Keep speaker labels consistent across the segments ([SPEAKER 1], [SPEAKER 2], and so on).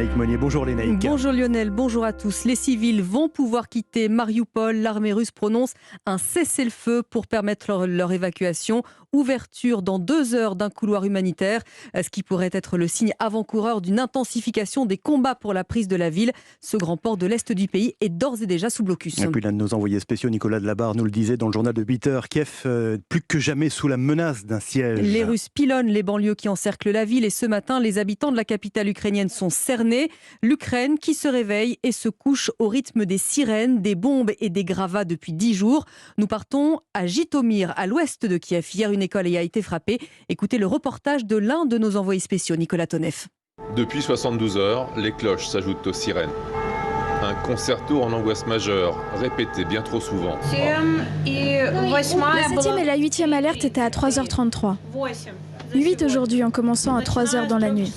[SPEAKER 1] Lénaïque Monnier. Bonjour Lénaïque.
[SPEAKER 2] Bonjour Lionel, bonjour à tous. Les civils vont pouvoir quitter Marioupol. L'armée russe prononce un cessez-le-feu pour permettre leur évacuation. Ouverture dans 2 heures d'un couloir humanitaire, ce qui pourrait être le signe avant-coureur d'une intensification des combats pour la prise de la ville. Ce grand port de l'Est du pays est d'ores et déjà sous blocus.
[SPEAKER 1] Et puis l'un de nos envoyés spéciaux, Nicolas Delabarre, nous le disait dans le journal de 8 heures. Kiev, plus que jamais sous la menace d'un siège.
[SPEAKER 2] Les Russes pilonnent les banlieues qui encerclent la ville et ce matin, les habitants de la capitale ukrainienne sont cernés. L'Ukraine qui se réveille et se couche au rythme des sirènes, des bombes et des gravats depuis 10 jours. Nous partons à Jitomir, à l'ouest de Kiev. Hier, une école y a été frappée. Écoutez le reportage de l'un de nos envoyés spéciaux, Nicolas Tonev.
[SPEAKER 3] Depuis 72 heures, les cloches s'ajoutent aux sirènes. Un concerto en angoisse majeure, répété bien trop souvent.
[SPEAKER 4] La 7e et la 8e alerte étaient à 3h33. 8 aujourd'hui en commençant à 3h dans la nuit.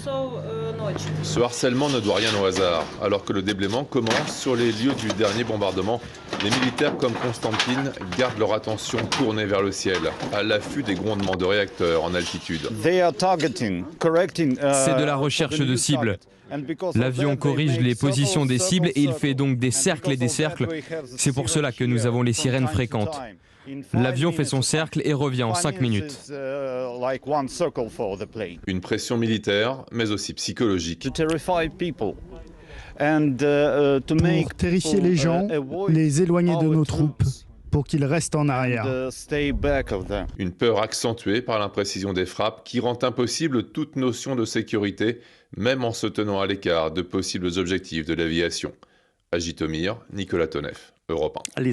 [SPEAKER 3] Ce harcèlement ne doit rien au hasard. Alors que le déblaiement commence sur les lieux du dernier bombardement, les militaires comme Constantine gardent leur attention tournée vers le ciel, à l'affût des grondements de réacteurs en altitude.
[SPEAKER 5] C'est de la recherche de cibles. L'avion corrige les positions des cibles et il fait donc des cercles et des cercles. C'est pour cela que nous avons les sirènes fréquentes. L'avion fait son cercle et revient en 5 minutes.
[SPEAKER 3] Une pression militaire, mais aussi psychologique.
[SPEAKER 6] Pour terrifier les gens, les éloigner de nos troupes, pour qu'ils restent en arrière.
[SPEAKER 3] Une peur accentuée par l'imprécision des frappes qui rend impossible toute notion de sécurité, même en se tenant à l'écart de possibles objectifs de l'aviation. À Jitomir, Nicolas Tonev, Europe 1.